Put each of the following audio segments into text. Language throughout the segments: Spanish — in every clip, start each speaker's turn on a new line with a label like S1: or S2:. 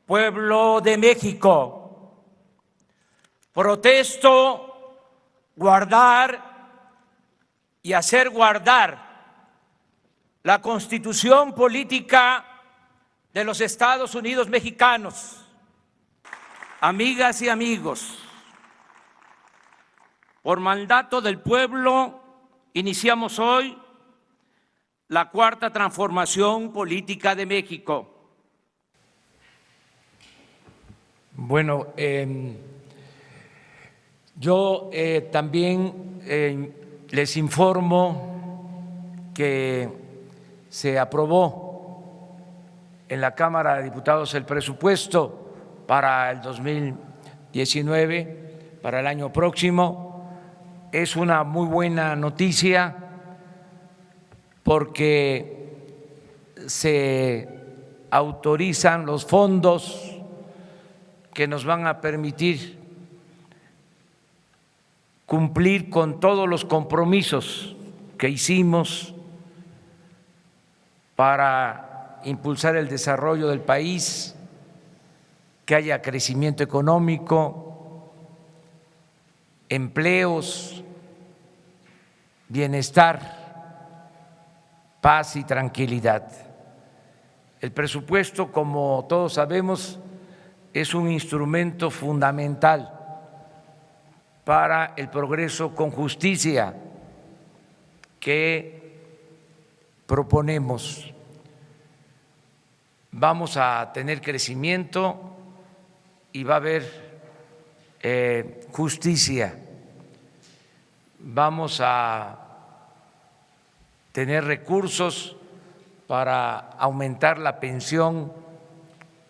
S1: Pueblo de México, protesto guardar y hacer guardar la Constitución política de los Estados Unidos mexicanos. Amigas y amigos, por mandato del pueblo, iniciamos hoy la cuarta transformación política de México.
S2: Bueno, yo también les informo que se aprobó en la Cámara de Diputados el presupuesto para el 2019, para el año próximo. Es una muy buena noticia porque se autorizan los fondos que nos van a permitir cumplir con todos los compromisos que hicimos para impulsar el desarrollo del país, que haya crecimiento económico, empleos, bienestar, paz y tranquilidad. El presupuesto, como todos sabemos, es un instrumento fundamental para el progreso con justicia que proponemos. Vamos a tener crecimiento y va a haber justicia. Vamos a tener recursos para aumentar la pensión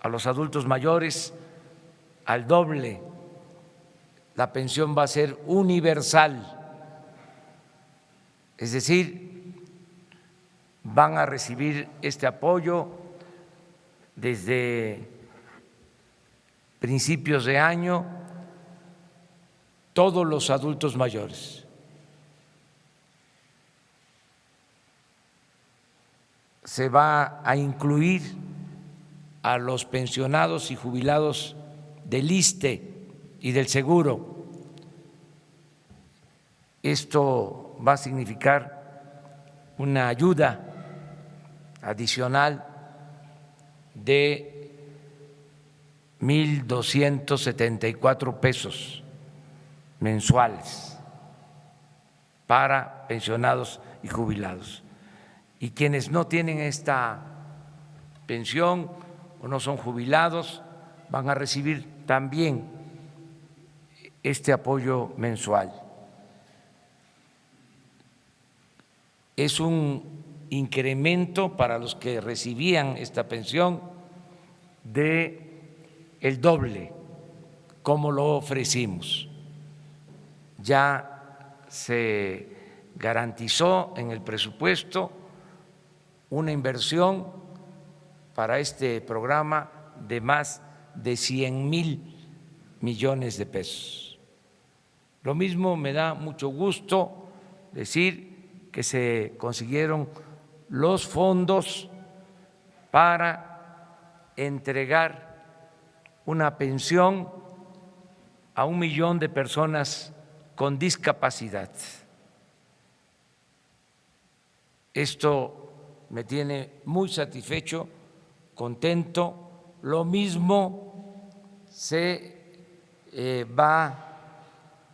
S2: a los adultos mayores al doble. La pensión va a ser universal, es decir, van a recibir este apoyo desde principios de año todos los adultos mayores. Se va a incluir a los pensionados y jubilados del ISSSTE y del Seguro. Esto va a significar una ayuda adicional de 1,274 pesos mensuales para pensionados y jubilados. Y quienes no tienen esta pensión o no son jubilados van a recibir también este apoyo mensual. Es un incremento para los que recibían esta pensión de el doble, como lo ofrecimos. Ya se garantizó en el presupuesto una inversión para este programa de más de 100,000 millones de pesos. Lo mismo me da mucho gusto decir que se consiguieron los fondos para entregar una pensión a 1,000,000 de personas con discapacidad. Esto me tiene muy satisfecho, contento. Lo mismo se va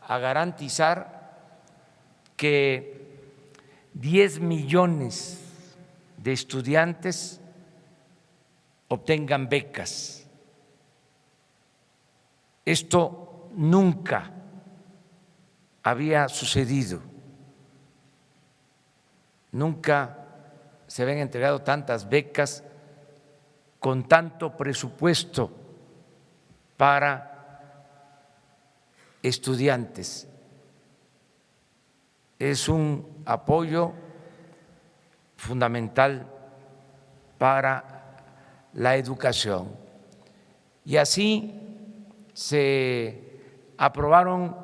S2: a garantizar que 10 millones de estudiantes obtengan becas. Esto nunca había sucedido, nunca se habían entregado tantas becas con tanto presupuesto para estudiantes. Es un apoyo fundamental para la educación. Y así se aprobaron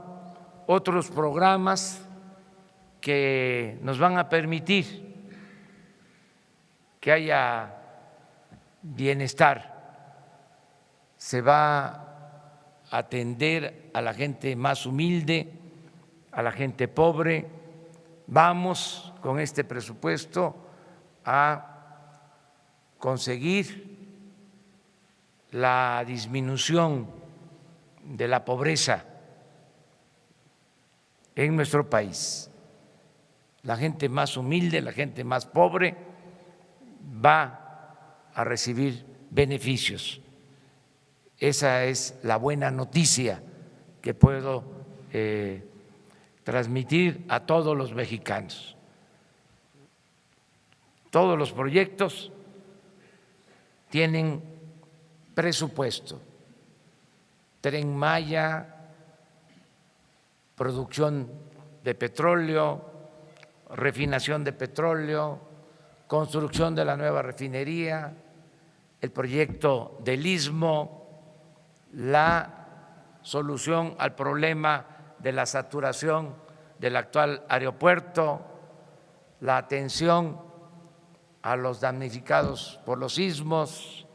S2: otros programas que nos van a permitir que haya bienestar se va a atender a la gente más humilde, a la gente pobre. Vamos con este presupuesto a conseguir la disminución de la pobreza en nuestro país. La gente más humilde, la gente más pobre va a recibir beneficios. Esa es la buena noticia que puedo transmitir a todos los mexicanos. Todos los proyectos tienen presupuesto. Tren Maya, producción de petróleo, refinación de petróleo, construcción de la nueva refinería, el proyecto del Istmo, la solución al problema de la saturación del actual aeropuerto, la atención a los damnificados por los sismos,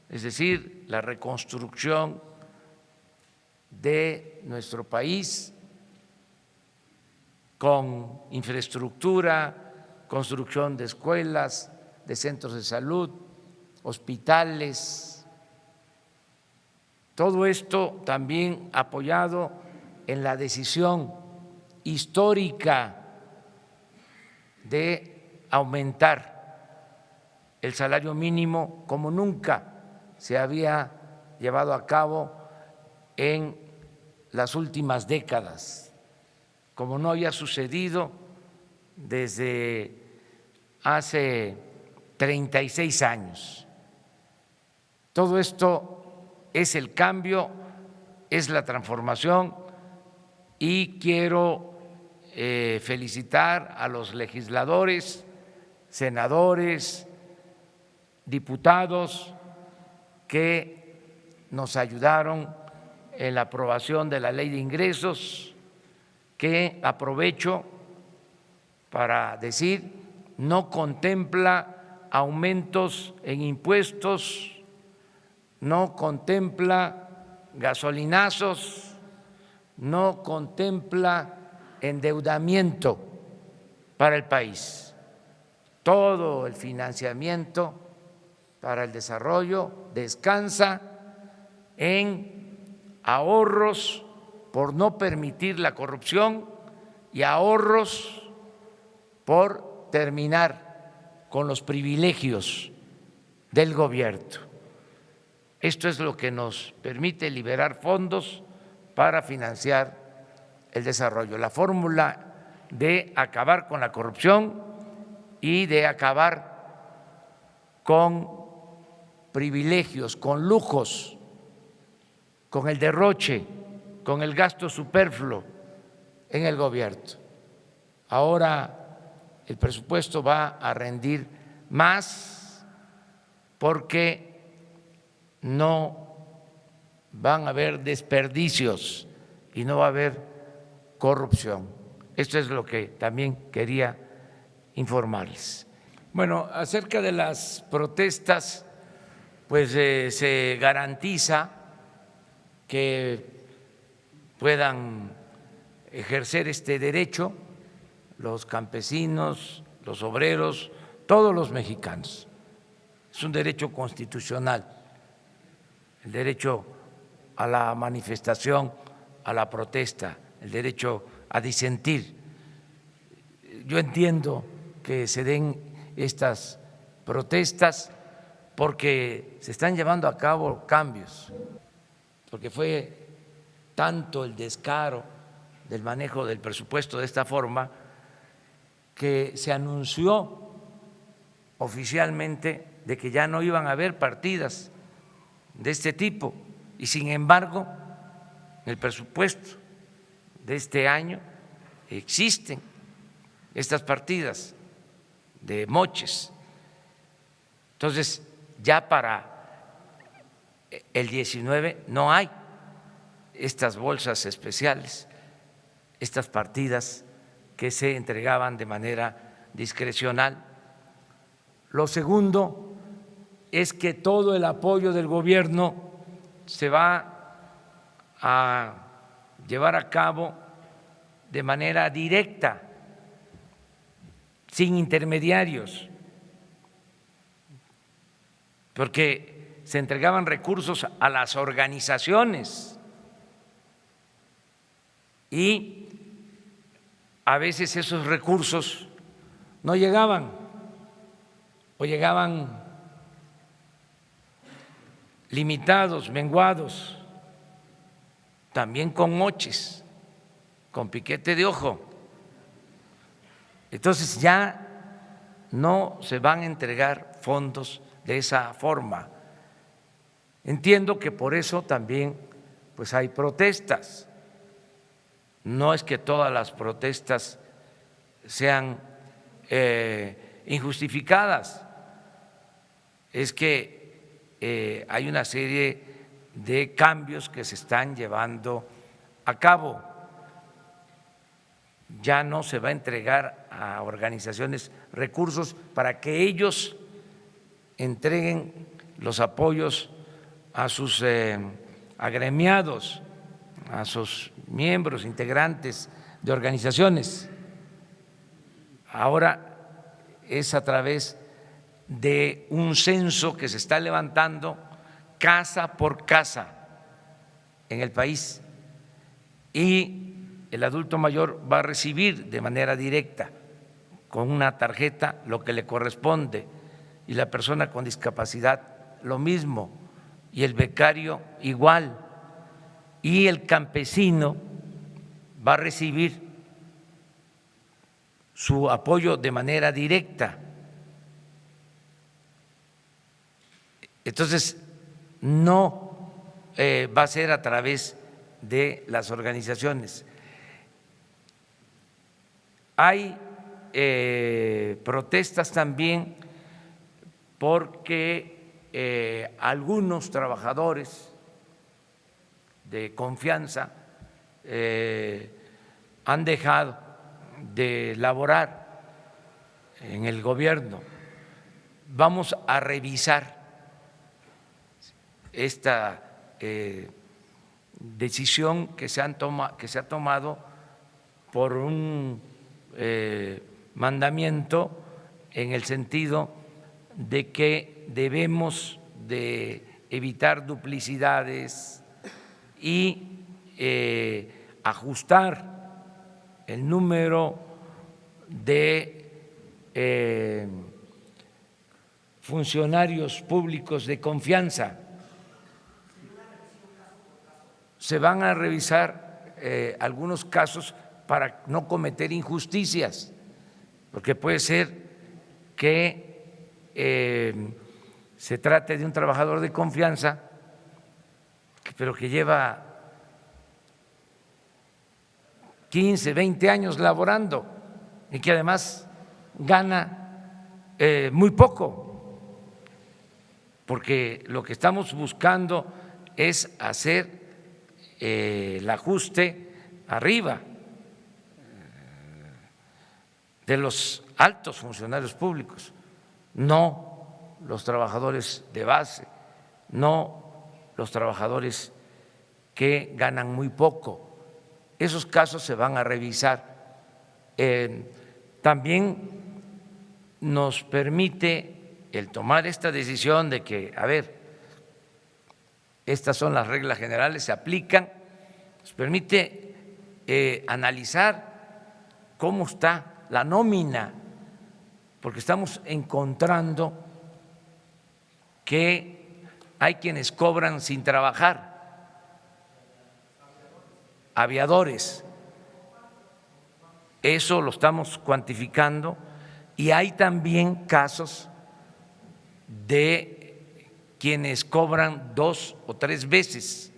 S2: es decir, la reconstrucción de nuestro país con infraestructura, construcción de escuelas, de centros de salud, hospitales. Todo esto también apoyado en la decisión histórica de aumentar el salario mínimo como nunca se había llevado a cabo en las últimas décadas, como no había sucedido desde hace 36 años. Todo esto es el cambio, es la transformación, y quiero felicitar a los legisladores, senadores, diputados que nos ayudaron en la aprobación de la Ley de Ingresos, que aprovecho para decir no contempla aumentos en impuestos, no contempla gasolinazos, no contempla endeudamiento para el país. Todo el financiamiento para el desarrollo descansa en ahorros por no permitir la corrupción y ahorros por terminar con los privilegios del gobierno. Esto es lo que nos permite liberar fondos para financiar el desarrollo, la fórmula de acabar con la corrupción y de acabar con privilegios, con lujos, con el derroche, con el gasto superfluo en el gobierno. Ahora el presupuesto va a rendir más porque no van a haber desperdicios y no va a haber corrupción. Esto es lo que también quería informarles. Bueno, acerca de las protestas, pues se garantiza que puedan ejercer este derecho los campesinos, los obreros, todos los mexicanos. Es un derecho constitucional, el derecho a la manifestación, a la protesta, el derecho a disentir. Yo entiendo que se den estas protestas porque se están llevando a cabo cambios, porque fue tanto el descaro del manejo del presupuesto de esta forma que se anunció oficialmente de que ya no iban a haber partidas de este tipo, y sin embargo en el presupuesto de este año existen estas partidas de moches. Entonces ya para el 19 no hay estas bolsas especiales, estas partidas que se entregaban de manera discrecional. Lo segundo es que todo el apoyo del gobierno se va a llevar a cabo de manera directa, sin intermediarios, porque se entregaban recursos a las organizaciones y a veces esos recursos no llegaban o llegaban limitados, menguados, también con moches, con piquete de ojo. Entonces ya no se van a entregar fondos de esa forma. Entiendo que por eso también pues hay protestas. No es que todas las protestas sean injustificadas, es que hay una serie de cambios que se están llevando a cabo. Ya no se va a entregar a organizaciones recursos para que ellos entreguen los apoyos a sus agremiados, a sus miembros, integrantes de organizaciones. Ahora es a través de un censo que se está levantando casa por casa en el país, y el adulto mayor va a recibir de manera directa con una tarjeta lo que le corresponde, y la persona con discapacidad lo mismo, y el becario igual, y el campesino va a recibir su apoyo de manera directa. Entonces, no va a ser a través de las organizaciones. Hay protestas también porque algunos trabajadores de confianza han dejado de laborar en el gobierno. Vamos a revisar esta decisión que se ha tomado por un mandamiento, en el sentido de que debemos de evitar duplicidades y ajustar el número de funcionarios públicos de confianza. Se van a revisar algunos casos para no cometer injusticias, porque puede ser que se trate de un trabajador de confianza, pero que lleva 15, 20 años laborando y que además gana muy poco, porque lo que estamos buscando es hacer el ajuste arriba de los altos funcionarios públicos, no los trabajadores de base, no los trabajadores que ganan muy poco. Esos casos se van a revisar. También nos permite el tomar esta decisión de que, a ver, estas son las reglas generales, se aplican, nos permite analizar cómo está la nómina, porque estamos encontrando que hay quienes cobran sin trabajar, aviadores, eso lo estamos cuantificando, y hay también casos de quienes cobran 2 o 3 veces.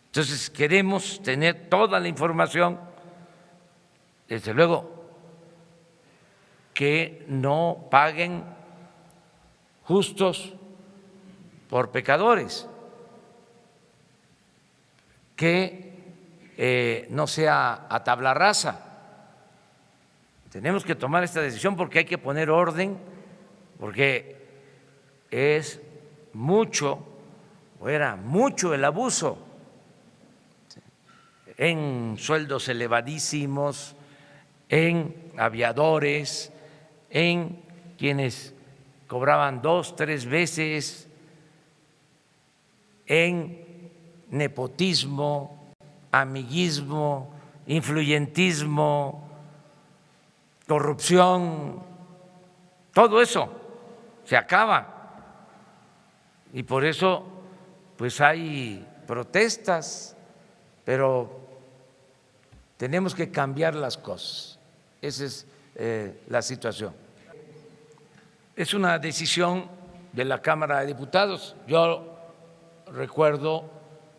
S2: Entonces queremos tener toda la información, desde luego que no paguen justos por pecadores, que no sea a tabla rasa. Tenemos que tomar esta decisión porque hay que poner orden, porque es mucho, o era mucho el abuso en sueldos elevadísimos, en aviadores, en quienes cobraban 2, 3 veces, en nepotismo, amiguismo, influyentismo, corrupción, todo eso se acaba. Y por eso pues hay protestas, pero tenemos que cambiar las cosas. Esa es la situación. Es una decisión de la Cámara de Diputados. Yo recuerdo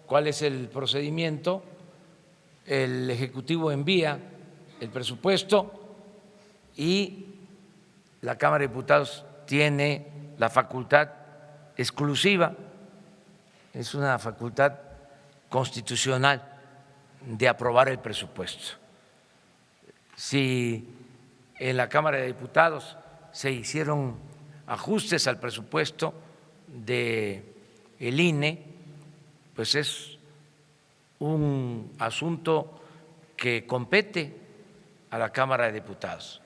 S2: cuál es el procedimiento. El Ejecutivo envía el presupuesto y la Cámara de Diputados tiene la facultad exclusiva, es una facultad constitucional de aprobar el presupuesto. Si en la Cámara de Diputados se hicieron ajustes al presupuesto del INE, pues es un asunto que compete a la Cámara de Diputados.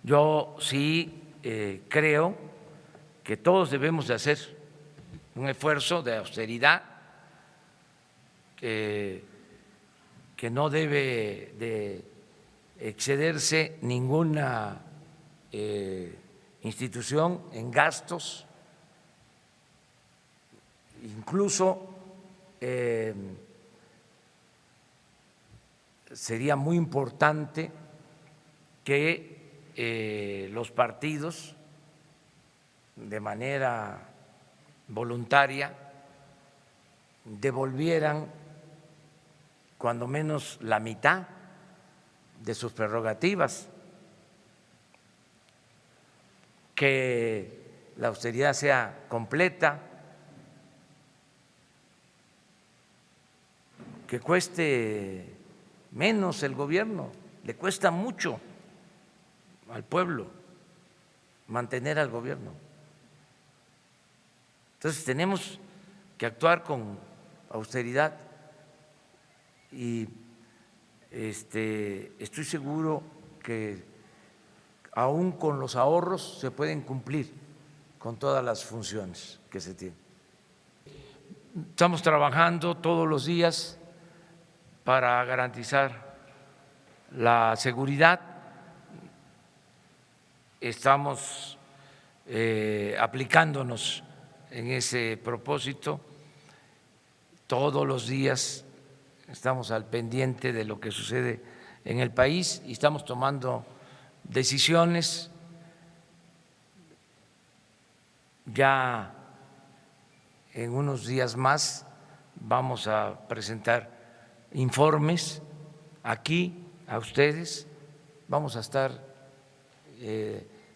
S2: Yo sí creo que todos debemos de hacer un esfuerzo de austeridad, que no debe de excederse ninguna institución en gastos, incluso sería muy importante que los partidos de manera voluntaria devolvieran cuando menos la mitad de sus prerrogativas, que la austeridad sea completa, que cueste menos el gobierno, le cuesta mucho al pueblo mantener al gobierno. Entonces tenemos que actuar con austeridad y estoy seguro que aún con los ahorros se pueden cumplir con todas las funciones que se tienen. Estamos trabajando todos los días para garantizar la seguridad. Estamos aplicándonos en ese propósito. Todos los días estamos al pendiente de lo que sucede en el país y estamos tomando decisiones. Ya en unos días más vamos a presentar informes aquí a ustedes, vamos a estar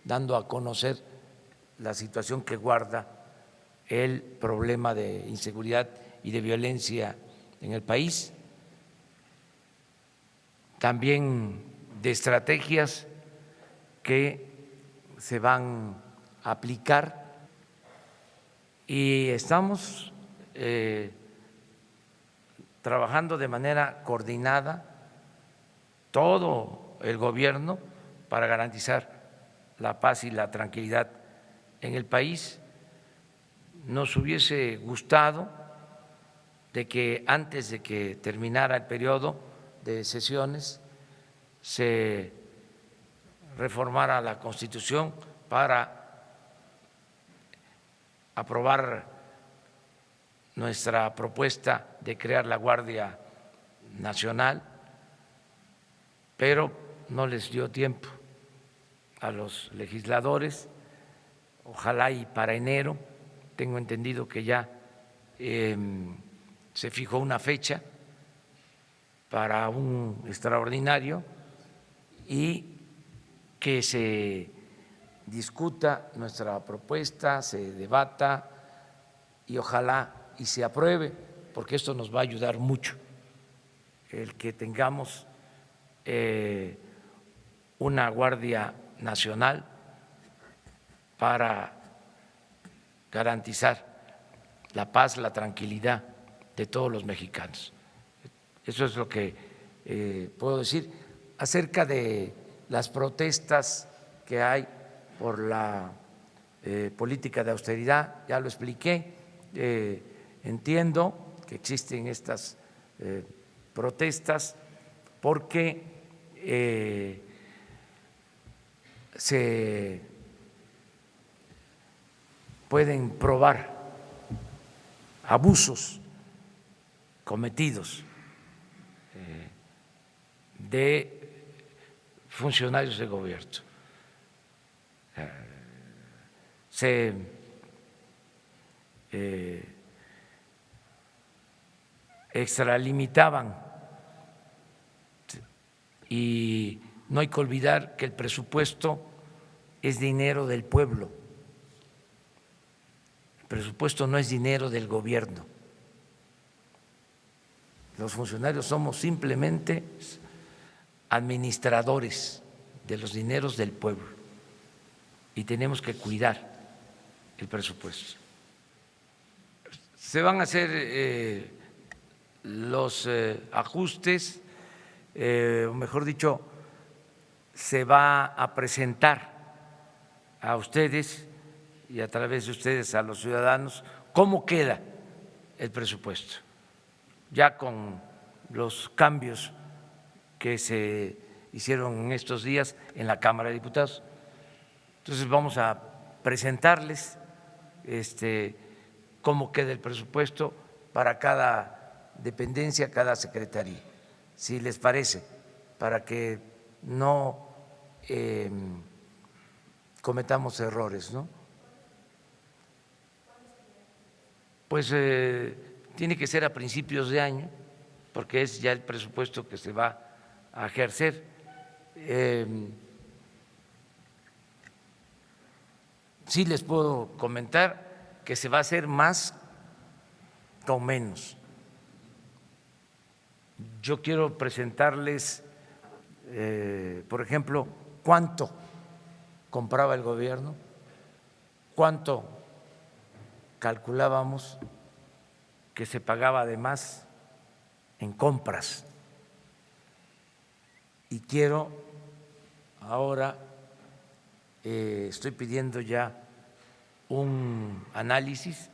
S2: dando a conocer la situación que guarda el problema de inseguridad y de violencia en el país, también de estrategias que se van a aplicar y estamos trabajando de manera coordinada todo el gobierno para garantizar la paz y la tranquilidad en el país. Nos hubiese gustado de que antes de que terminara el periodo de sesiones se reformara la Constitución para aprobar nuestra propuesta de crear la Guardia Nacional, pero no les dio tiempo a los legisladores. Ojalá y para enero, tengo entendido que ya se fijó una fecha para un extraordinario y que se discuta nuestra propuesta, se debata y ojalá y se apruebe, porque esto nos va a ayudar mucho, el que tengamos una Guardia Nacional para garantizar la paz, la tranquilidad de todos los mexicanos. Eso es lo que puedo decir acerca de las protestas que hay por la política de austeridad. Ya lo expliqué. Entiendo que existen estas protestas porque se pueden probar abusos cometidos de funcionarios de gobierno. Se extralimitaban y no hay que olvidar que el presupuesto es dinero del pueblo. El presupuesto no es dinero del gobierno. Los funcionarios somos simplemente administradores de los dineros del pueblo y tenemos que cuidar el presupuesto. Se van a hacer los ajustes, o mejor dicho, se va a presentar a ustedes y a través de ustedes a los ciudadanos cómo queda el presupuesto, ya con los cambios que se hicieron en estos días en la Cámara de Diputados. Entonces vamos a presentarles cómo queda el presupuesto para cada dependencia, cada secretaría, si les parece, para que no cometamos errores, ¿no? Pues tiene que ser a principios de año, porque es ya el presupuesto que se va a ejercer. Sí les puedo comentar que se va a hacer más con menos. Yo quiero presentarles, por ejemplo, cuánto compraba el gobierno, cuánto calculábamos que se pagaba además en compras. Y quiero ahora, estoy pidiendo ya un análisis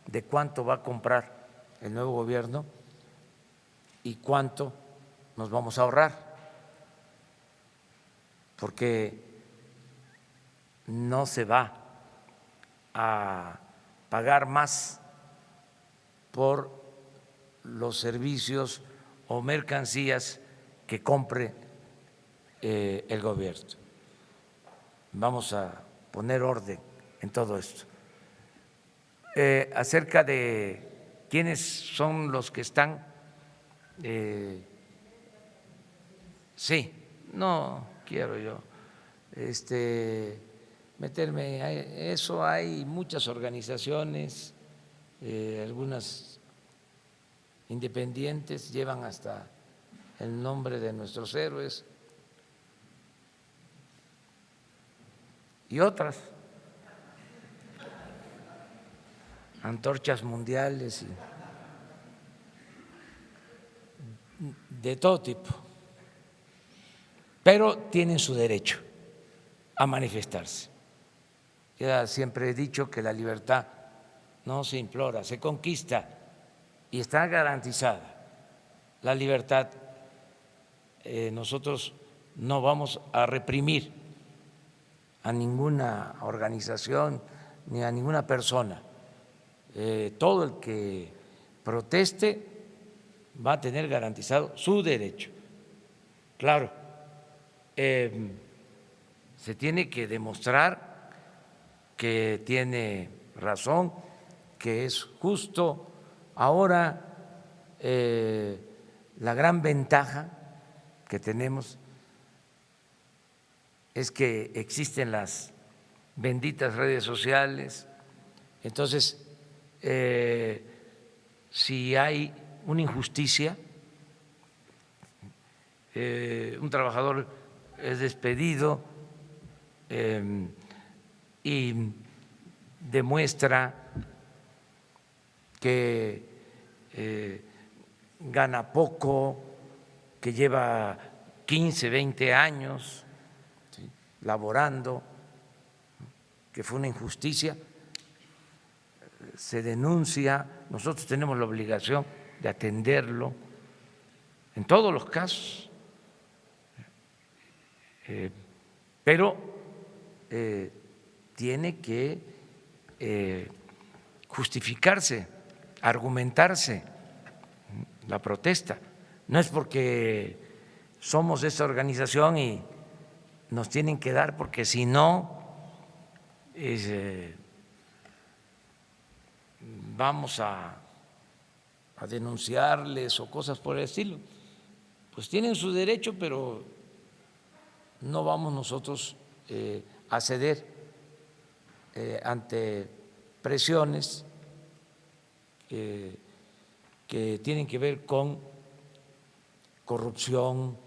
S2: de cuánto va a comprar el nuevo gobierno y cuánto nos vamos a ahorrar, porque no se va a pagar más por los servicios o mercancías que compre el gobierno. Vamos a poner orden en todo esto. Acerca de quiénes son los que están, sí, no quiero yo meterme a eso. Hay muchas organizaciones, algunas independientes, llevan hasta el nombre de nuestros héroes, y otras antorchas mundiales y de todo tipo, pero tienen su derecho a manifestarse. Ya siempre he dicho que la libertad no se implora, se conquista, y está garantizada la libertad. Nosotros no vamos a reprimir a ninguna organización ni a ninguna persona. Todo el que proteste va a tener garantizado su derecho. Claro, se tiene que demostrar que tiene razón, que es justo. Ahora, la gran ventaja que tenemos es que existen las benditas redes sociales. Entonces, si hay una injusticia, un trabajador es despedido y demuestra que gana poco, que lleva 15, 20 años, ¿sí?, laborando, que fue una injusticia, se denuncia, nosotros tenemos la obligación de atenderlo en todos los casos, pero tiene que justificarse, argumentarse la protesta. No es porque somos esta organización y nos tienen que dar, porque si no vamos a denunciarles o cosas por el estilo. Pues tienen su derecho, pero no vamos nosotros a ceder ante presiones que tienen que ver con corrupción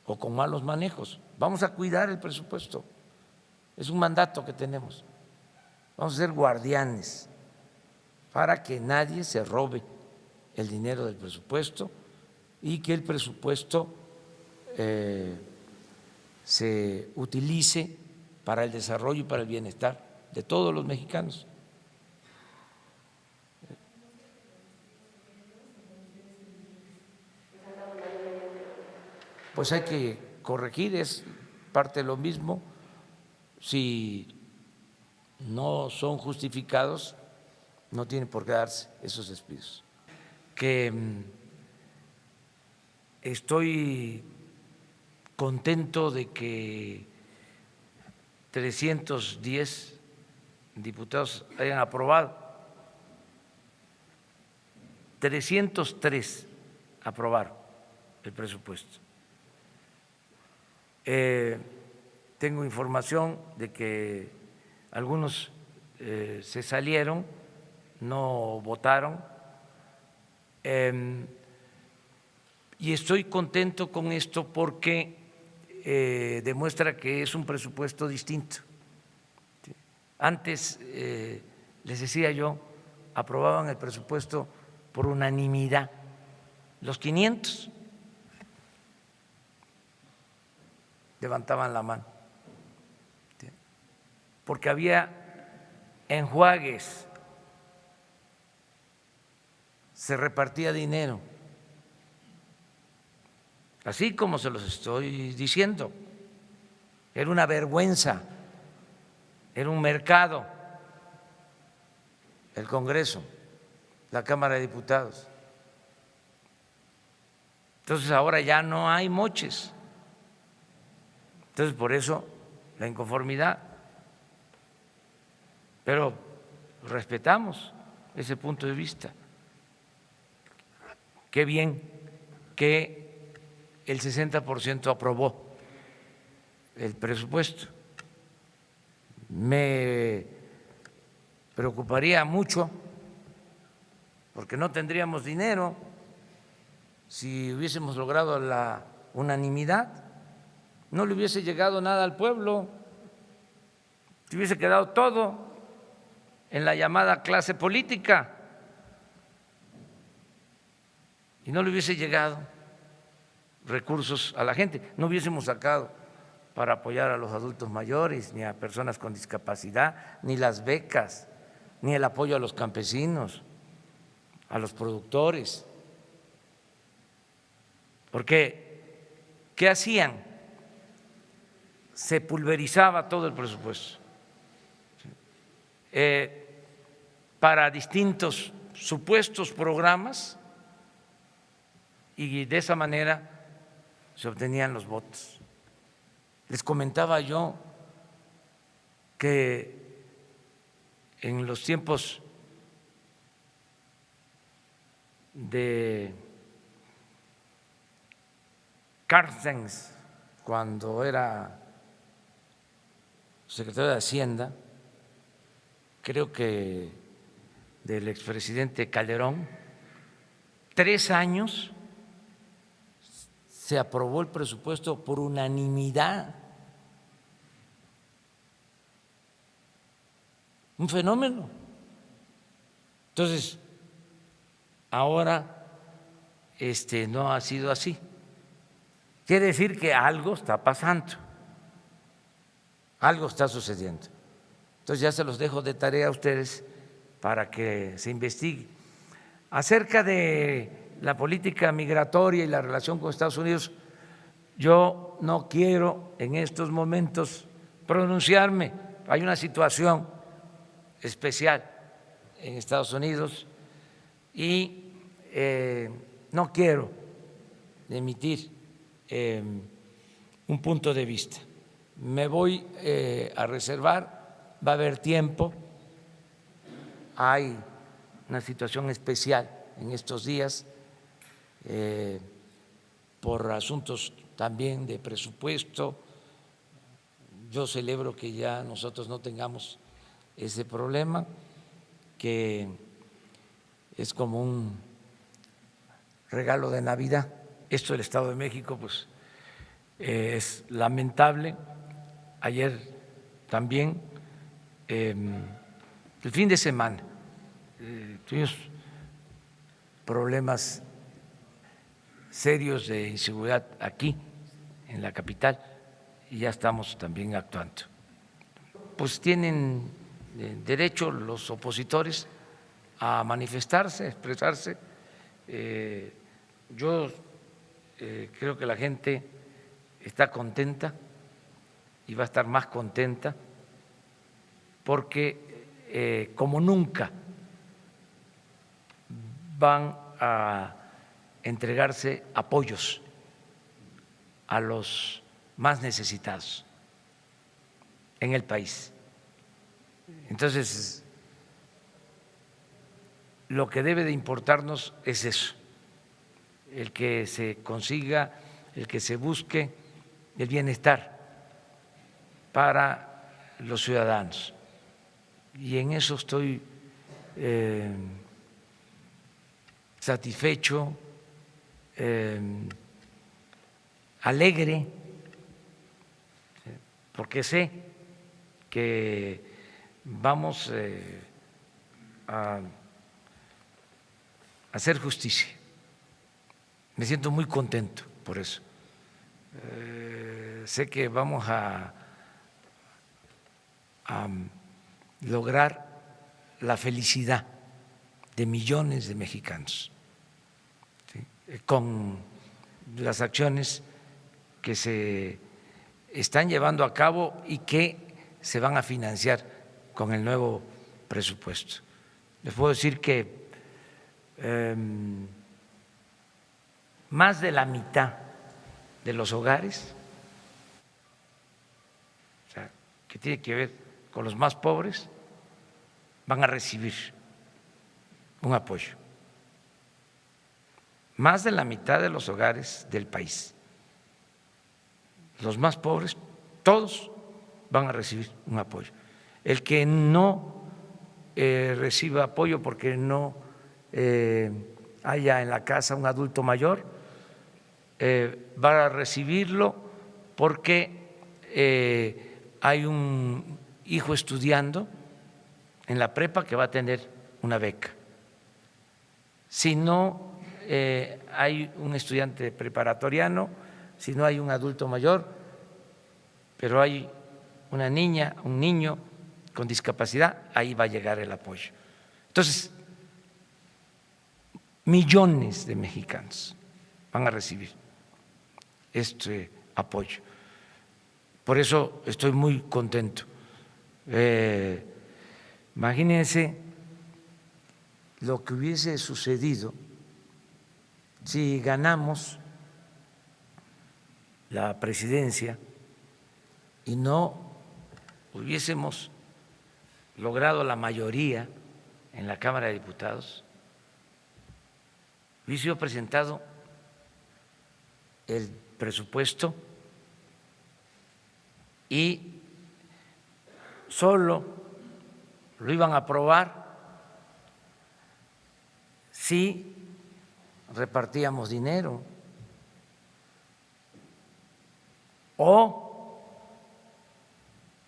S2: o con malos manejos. Vamos a cuidar el presupuesto, es un mandato que tenemos. Vamos a ser guardianes para que nadie se robe el dinero del presupuesto y que el presupuesto se utilice para el desarrollo y para el bienestar de todos los mexicanos. Pues hay que corregir, es parte de lo mismo. Si no son justificados, no tienen por qué darse esos despidos. Que estoy contento de que 310 diputados hayan aprobado, 303 aprobaron el presupuesto. Tengo información de que algunos se salieron, no votaron, y estoy contento con esto porque demuestra que es un presupuesto distinto. Antes, les decía yo, aprobaban el presupuesto por unanimidad, los 500 levantaban la mano, porque había enjuagues, se repartía dinero, así como se los estoy diciendo. Era una vergüenza, era un mercado el Congreso, la Cámara de Diputados. Entonces ahora ya no hay moches. Entonces por eso la inconformidad, pero respetamos ese punto de vista. Qué bien que el 60% aprobó el presupuesto. Me preocuparía mucho porque no tendríamos dinero si hubiésemos logrado la unanimidad. No le hubiese llegado nada al pueblo, se hubiese quedado todo en la llamada clase política y no le hubiese llegado recursos a la gente, no hubiésemos sacado para apoyar a los adultos mayores, ni a personas con discapacidad, ni las becas, ni el apoyo a los campesinos, a los productores. Porque, ¿qué hacían? Se pulverizaba todo el presupuesto para distintos supuestos programas y de esa manera se obtenían los votos. Les comentaba yo que en los tiempos de Carstens, cuando era secretario de Hacienda, creo que del expresidente Calderón, 3 años se aprobó el presupuesto por unanimidad. un fenómeno. Entonces, ahora no ha sido así. Quiere decir que algo está pasando, algo está sucediendo. Entonces ya se los dejo de tarea a ustedes para que se investigue. Acerca de la política migratoria y la relación con Estados Unidos, yo no quiero en estos momentos pronunciarme. Hay una situación especial en Estados Unidos y no quiero emitir un punto de vista. Me voy a reservar, va a haber tiempo, hay una situación especial en estos días por asuntos también de presupuesto. Yo celebro que ya nosotros no tengamos ese problema, que es como un regalo de Navidad. Esto del Estado de México pues es lamentable. Ayer también, el fin de semana, tuvimos problemas serios de inseguridad aquí en la capital y ya estamos también actuando. Pues tienen derecho los opositores a manifestarse, a expresarse. Yo creo que la gente está contenta y va a estar más contenta porque como nunca van a entregarse apoyos a los más necesitados en el país. Entonces, lo que debe de importarnos es eso, el que se consiga, el que se busque el bienestar para los ciudadanos. Y en eso estoy satisfecho, alegre, porque sé que vamos a hacer justicia. Me siento muy contento por eso. Sé que vamos a lograr la felicidad de millones de mexicanos, ¿sí?, con las acciones que se están llevando a cabo y que se van a financiar con el nuevo presupuesto. Les puedo decir que más de la mitad de los hogares, o sea, que tiene que ver con los más pobres, van a recibir un apoyo. Más de la mitad de los hogares del país, los más pobres, todos van a recibir un apoyo. El que no reciba apoyo porque no haya en la casa un adulto mayor, va a recibirlo porque hay un hijo estudiando en la prepa que va a tener una beca. Si no hay un estudiante preparatoriano, si no hay un adulto mayor, pero hay una niña, un niño con discapacidad, ahí va a llegar el apoyo. Entonces, millones de mexicanos van a recibir este apoyo. Por eso estoy muy contento. Imagínense lo que hubiese sucedido si ganamos la presidencia y no hubiésemos logrado la mayoría en la Cámara de Diputados. Hubiese sido presentado el presupuesto y solo lo iban a aprobar si repartíamos dinero o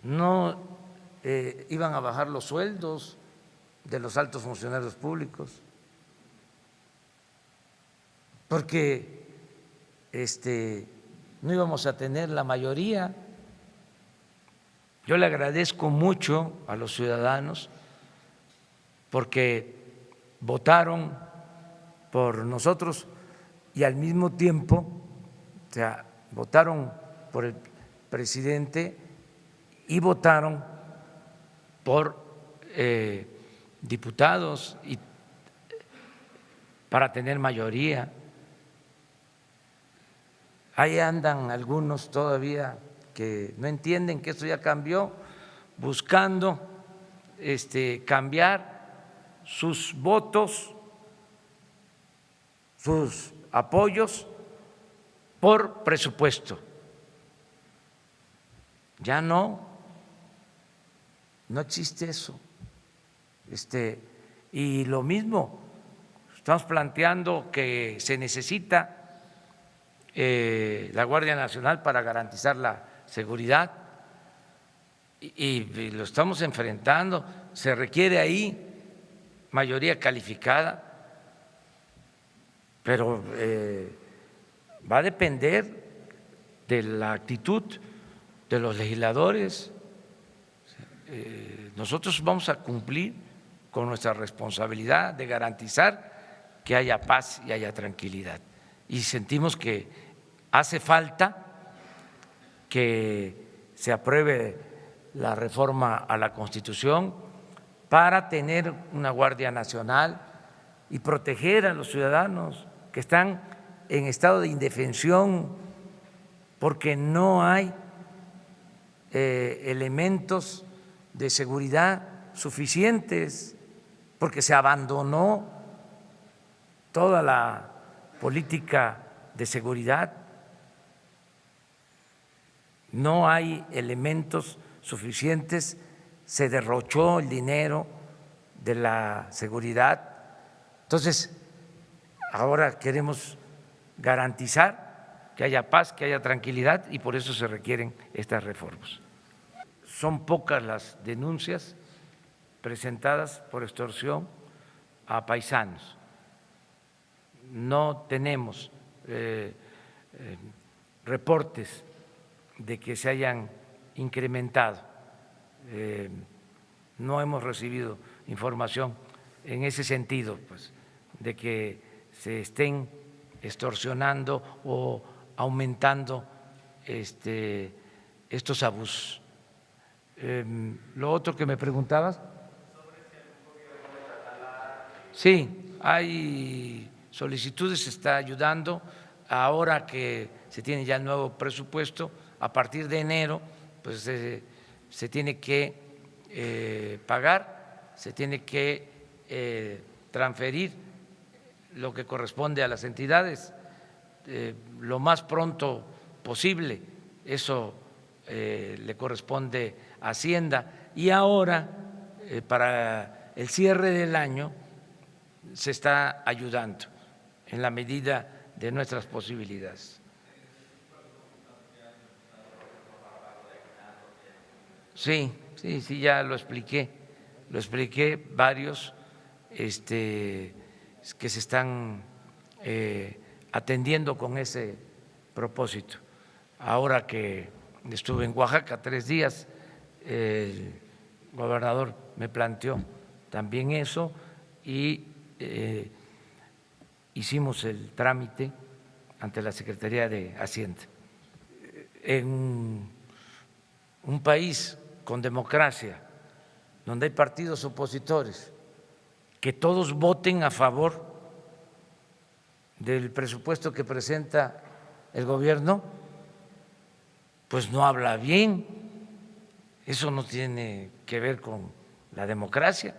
S2: no iban a bajar los sueldos de los altos funcionarios públicos, porque no íbamos a tener la mayoría. Yo le agradezco mucho a los ciudadanos porque votaron por nosotros y al mismo tiempo, o sea, votaron por el presidente y votaron por diputados y para tener mayoría. Ahí andan algunos todavía que no entienden que esto ya cambió, buscando cambiar sus votos, sus apoyos por presupuesto. Ya no existe eso. Y lo mismo, estamos planteando que se necesita la Guardia Nacional para garantizar la seguridad y lo estamos enfrentando. Se requiere ahí mayoría calificada, pero va a depender de la actitud de los legisladores. Nosotros vamos a cumplir con nuestra responsabilidad de garantizar que haya paz y haya tranquilidad. Y sentimos que hace falta que se apruebe la reforma a la Constitución para tener una Guardia Nacional y proteger a los ciudadanos que están en estado de indefensión porque no hay elementos de seguridad suficientes, porque se abandonó toda la política de seguridad. No hay elementos suficientes, se derrochó el dinero de la seguridad. Entonces, ahora queremos garantizar que haya paz, que haya tranquilidad y por eso se requieren estas reformas. Son pocas las denuncias presentadas por extorsión a paisanos. No tenemos reportes de que se hayan incrementado. No hemos recibido información en ese sentido, pues, de que se estén extorsionando o aumentando estos abusos. Lo otro que me preguntabas. Sí, hay solicitudes, se está ayudando. Ahora que se tiene ya el nuevo presupuesto, a partir de enero, pues se tiene que pagar, se tiene que transferir lo que corresponde a las entidades lo más pronto posible. Eso le corresponde a Hacienda. Y ahora, para el cierre del año, se está ayudando en la medida de nuestras posibilidades. Sí, ya lo expliqué varios que se están atendiendo con ese propósito. Ahora que estuve en Oaxaca 3 días, el gobernador me planteó también eso y hicimos el trámite ante la Secretaría de Hacienda. En un país con democracia, donde hay partidos opositores, que todos voten a favor del presupuesto que presenta el gobierno, pues no habla bien. Eso no tiene que ver con la democracia.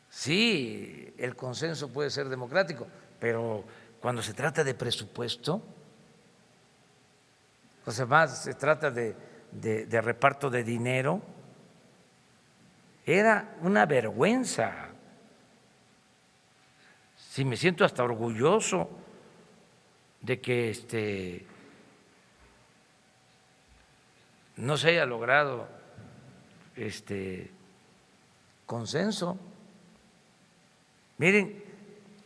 S2: Sí, el consenso puede ser democrático, pero cuando se trata de presupuesto, o sea, más se trata de reparto de dinero, era una vergüenza. Sí, me siento hasta orgulloso de que no se haya logrado consenso. Miren,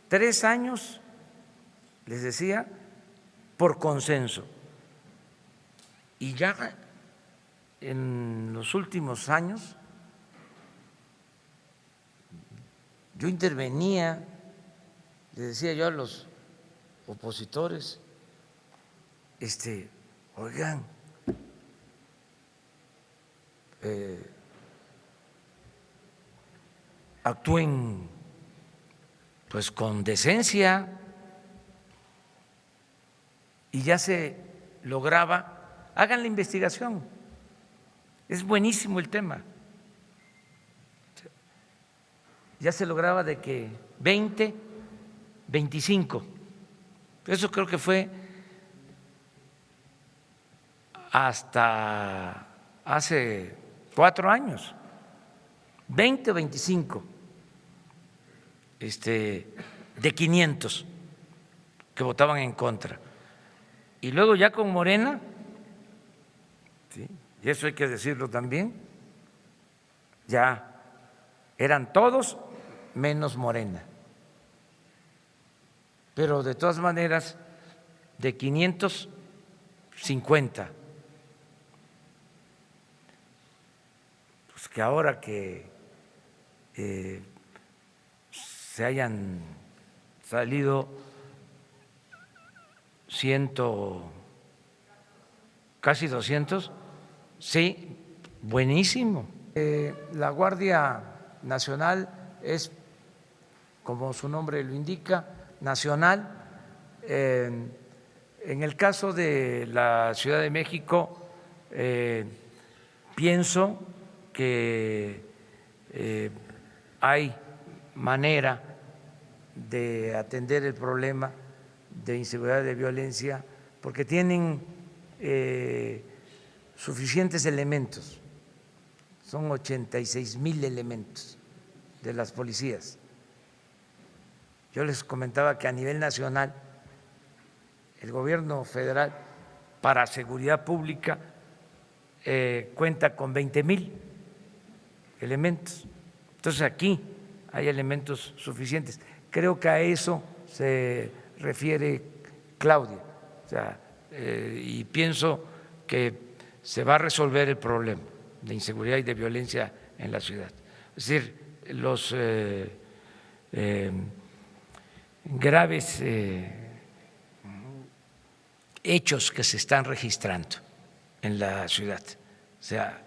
S2: 3 años, les decía, por consenso. Y ya en los últimos años yo intervenía, les decía yo a los opositores, oigan, actúen pues con decencia, y ya se lograba, hagan la investigación, es buenísimo el tema, ya se lograba de que 20, 25, eso creo que fue hasta hace 4 años, 20 o 25 de 500 que votaban en contra. Y luego ya con Morena, ¿sí?, y eso hay que decirlo también, ya eran todos menos Morena. Pero de todas maneras, de 550, pues que ahora que se hayan salido casi 200, sí, buenísimo. La Guardia Nacional es, como su nombre lo indica, nacional. En el caso de la Ciudad de México, pienso que hay manera de atender el problema de inseguridad y de violencia porque tienen suficientes elementos, son 86,000 elementos de las policías. Yo les comentaba que a nivel nacional el gobierno federal para seguridad pública cuenta con 20,000 elementos. Entonces aquí hay elementos suficientes. Creo que a eso se refiere Claudia, o sea, y pienso que se va a resolver el problema de inseguridad y de violencia en la ciudad. Es decir, los graves hechos que se están registrando en la ciudad, o sea,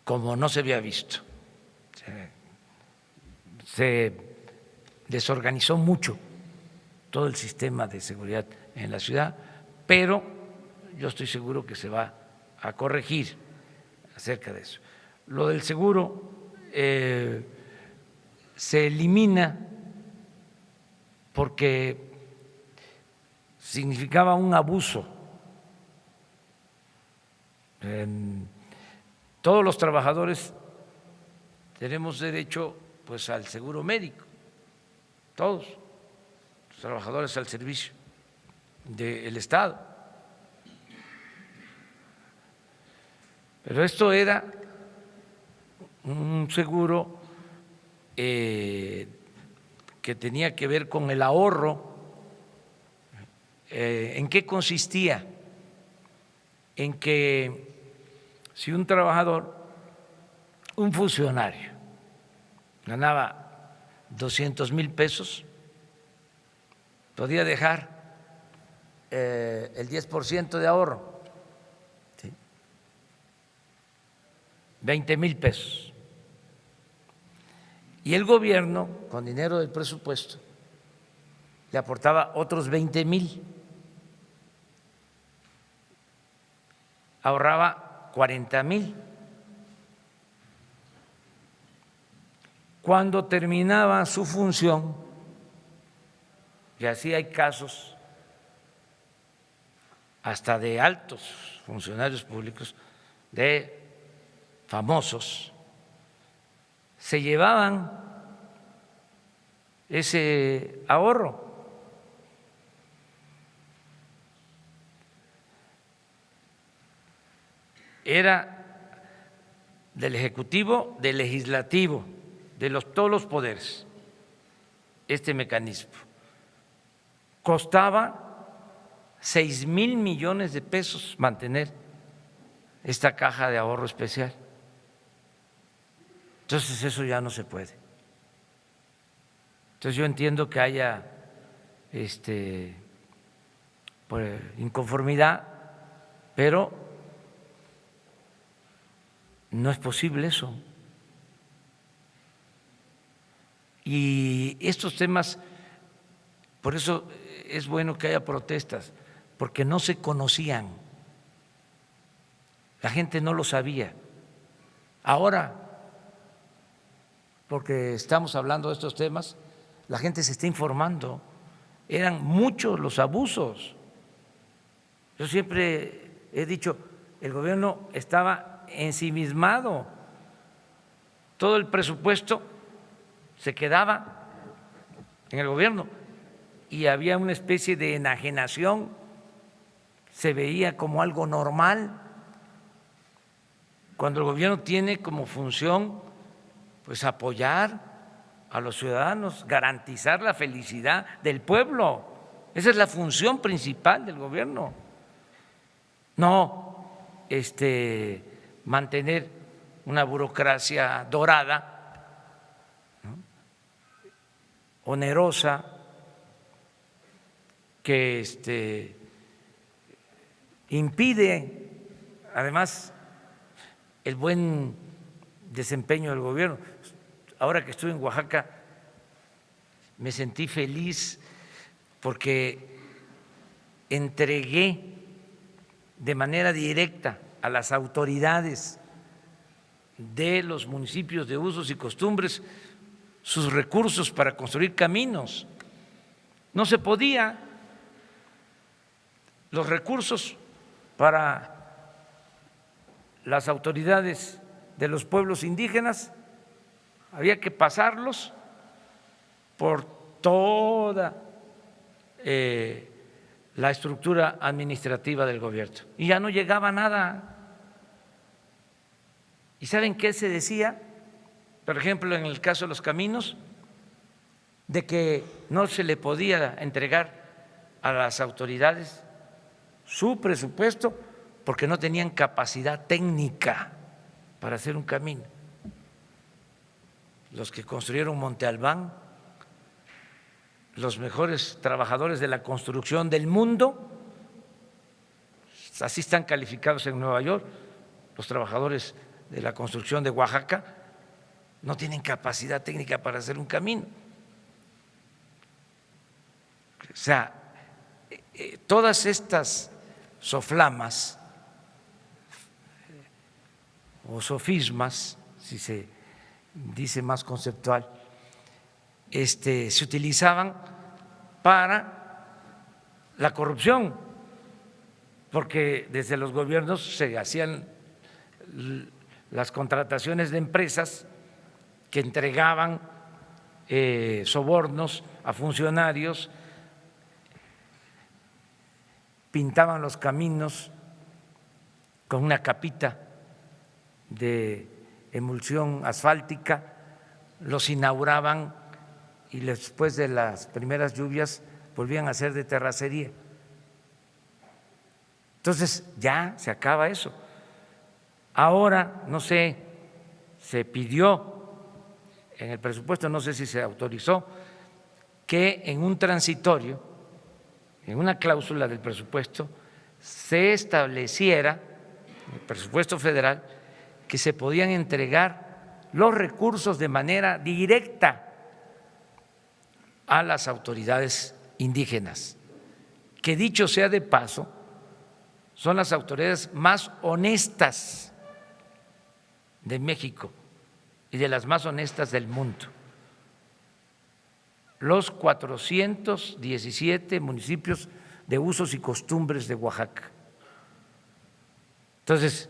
S2: como no se había visto. Se desorganizó mucho todo el sistema de seguridad en la ciudad, pero yo estoy seguro que se va a corregir acerca de eso. Lo del seguro se elimina porque significaba un abuso. Todos los trabajadores tenemos derecho pues al seguro médico, todos los trabajadores al servicio del Estado. Pero esto era un seguro que tenía que ver con el ahorro. ¿En qué consistía? En que si un trabajador, un funcionario, ganaba 200,000 pesos, podía dejar el 10% de ahorro, ¿sí?, 20,000 pesos. Y el gobierno, con dinero del presupuesto, le aportaba otros 20,000. Ahorraba 40,000. Cuando terminaba su función, y así hay casos hasta de altos funcionarios públicos, de famosos, se llevaban ese ahorro. Era del Ejecutivo, del Legislativo, de todos los poderes, este mecanismo. Costaba 6,000 millones de pesos mantener esta caja de ahorro especial. Entonces eso ya no se puede. Entonces yo entiendo que haya inconformidad, pero no es posible eso. Y estos temas, por eso es bueno que haya protestas, porque no se conocían, la gente no lo sabía. Ahora, porque estamos hablando de estos temas, la gente se está informando. Eran muchos los abusos. Yo siempre he dicho, el gobierno estaba ensimismado, todo el presupuesto se quedaba en el gobierno y había una especie de enajenación, se veía como algo normal, cuando el gobierno tiene como función pues apoyar a los ciudadanos, garantizar la felicidad del pueblo. Esa es la función principal del gobierno. No mantener una burocracia dorada, ¿no?, onerosa, que impide además el buen desempeño del gobierno. Ahora que estuve en Oaxaca me sentí feliz porque entregué de manera directa a las autoridades de los municipios de usos y costumbres sus recursos para construir caminos. No se podía. Los recursos para las autoridades de los pueblos indígenas había que pasarlos por toda la estructura administrativa del gobierno y ya no llegaba nada. ¿Y saben qué se decía? Por ejemplo, en el caso de los caminos, de que no se le podía entregar a las autoridades su presupuesto porque no tenían capacidad técnica para hacer un camino. Los que construyeron Monte Albán, los mejores trabajadores de la construcción del mundo, así están calificados en Nueva York, los trabajadores de la construcción de Oaxaca, no tienen capacidad técnica para hacer un camino. O sea, todas estas soflamas o sofismas, si se dice más conceptual, se utilizaban para la corrupción, porque desde los gobiernos se hacían las contrataciones de empresas que entregaban sobornos a funcionarios, pintaban los caminos con una capita de emulsión asfáltica, los inauguraban y después de las primeras lluvias volvían a ser de terracería. Entonces ya se acaba eso. Ahora, no sé, se pidió en el presupuesto, no sé si se autorizó, que en un transitorio, en una cláusula del presupuesto, se estableciera, en el presupuesto federal, que se podían entregar los recursos de manera directa a las autoridades indígenas, que dicho sea de paso, son las autoridades más honestas de México y de las más honestas del mundo. Los 417 municipios de usos y costumbres de Oaxaca. Entonces,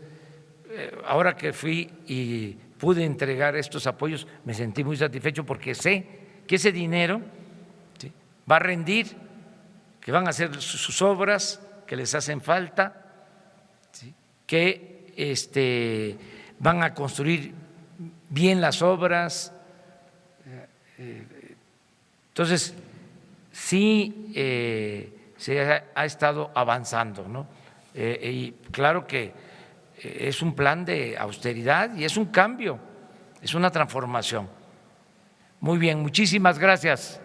S2: ahora que fui y pude entregar estos apoyos, me sentí muy satisfecho porque sé que ese dinero, ¿sí?, va a rendir, que van a hacer sus obras que les hacen falta, ¿sí?, que van a construir bien las obras. Entonces, sí se ha estado avanzando, ¿no? Y claro que es un plan de austeridad y es un cambio, es una transformación. Muy bien, muchísimas gracias.